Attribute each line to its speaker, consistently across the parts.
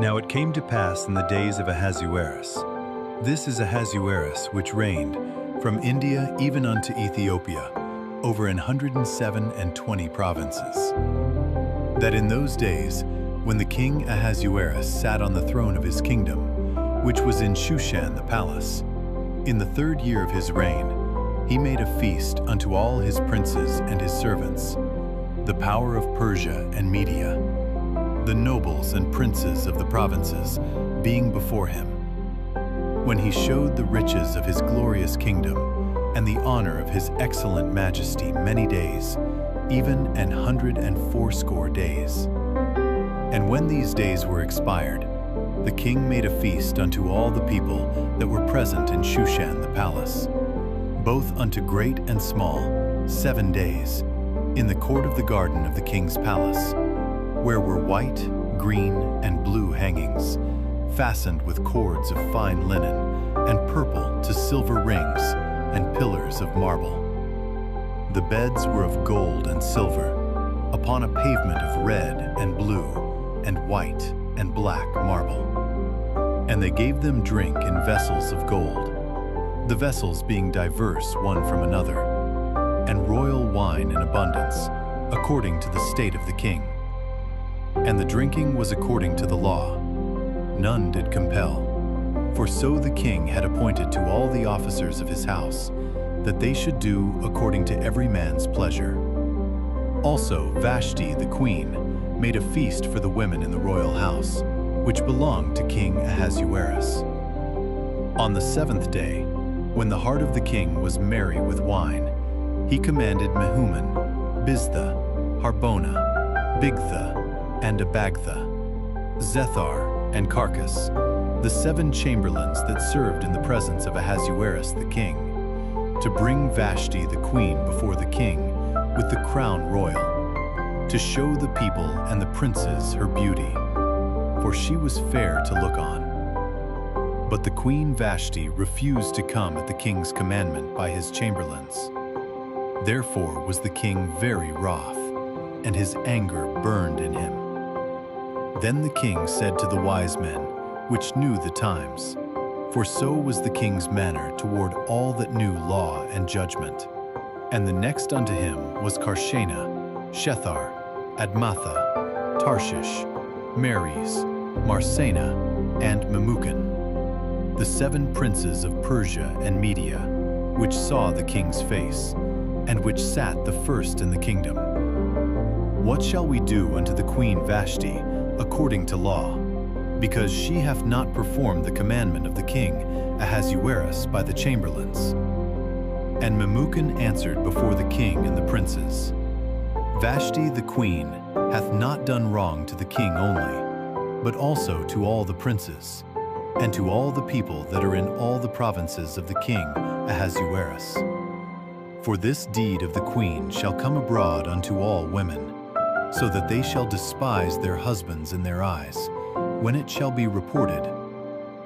Speaker 1: Now it came to pass in the days of Ahasuerus. This is Ahasuerus which reigned from India even unto Ethiopia, over 127 provinces. That in those days, when the king Ahasuerus sat on the throne of his kingdom, which was in Shushan the palace, in the 3rd year of his reign, he made a feast unto all his princes and his servants, the power of Persia and Media, the nobles and princes of the provinces being before him, when he showed the riches of his glorious kingdom and the honor of his excellent majesty many days, even 180 days. And when these days were expired, the king made a feast unto all the people that were present in Shushan the palace, both unto great and small, 7 days, in the court of the garden of the king's palace, where were white, green, and blue hangings, fastened with cords of fine linen, and purple to silver rings, and pillars of marble. The beds were of gold and silver, upon a pavement of red and blue, and white and black marble. And they gave them drink in vessels of gold, the vessels being diverse one from another, and royal wine in abundance, according to the state of the king. And the drinking was according to the law. None did compel. For so the king had appointed to all the officers of his house, that they should do according to every man's pleasure. Also Vashti the queen made a feast for the women in the royal house, which belonged to King Ahasuerus. On the 7th day, when the heart of the king was merry with wine, he commanded Mehuman, Biztha, Harbona, Bigtha, and Abagtha, Zethar, and Carcas, the 7 chamberlains that served in the presence of Ahasuerus the king, to bring Vashti the queen before the king with the crown royal, to show the people and the princes her beauty, for she was fair to look on. But the queen Vashti refused to come at the king's commandment by his chamberlains. Therefore was the king very wroth, and his anger burned in him. Then the king said to the wise men, which knew the times, for so was the king's manner toward all that knew law and judgment. And the next unto him was Karshena, Shethar, Admatha, Tarshish, Meres, Marsena, and Memucan, the 7 princes of Persia and Media, which saw the king's face, and which sat the first in the kingdom. What shall we do unto the queen Vashti according to law, because she hath not performed the commandment of the king Ahasuerus by the chamberlains? And Memucan answered before the king and the princes, Vashti the queen hath not done wrong to the king only, but also to all the princes, and to all the people that are in all the provinces of the king Ahasuerus. For this deed of the queen shall come abroad unto all women, so that they shall despise their husbands in their eyes, when it shall be reported,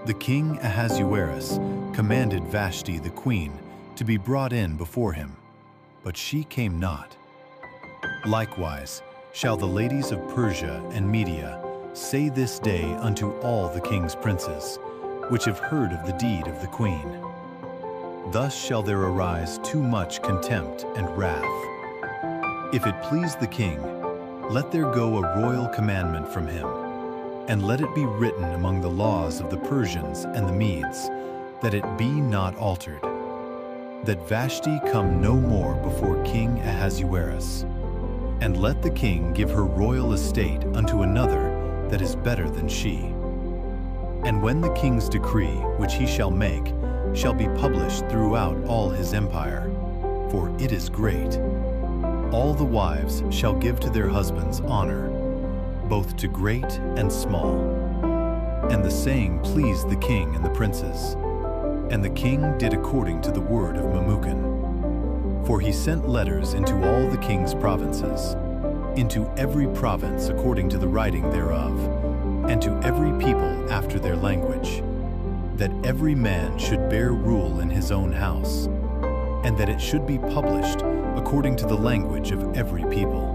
Speaker 1: the king Ahasuerus commanded Vashti the queen to be brought in before him, but she came not. Likewise shall the ladies of Persia and Media say this day unto all the king's princes, which have heard of the deed of the queen. Thus shall there arise too much contempt and wrath. If it please the king, let there go a royal commandment from him, and let it be written among the laws of the Persians and the Medes, that it be not altered, that Vashti come no more before King Ahasuerus, and let the king give her royal estate unto another that is better than she. And when the king's decree, which he shall make, shall be published throughout all his empire, for it is great, all the wives shall give to their husbands honor, both to great and small. And the saying pleased the king and the princes. And the king did according to the word of Memucan. For he sent letters into all the king's provinces, into every province according to the writing thereof, and to every people after their language, that every man should bear rule in his own house, and that it should be published according to the language of every people.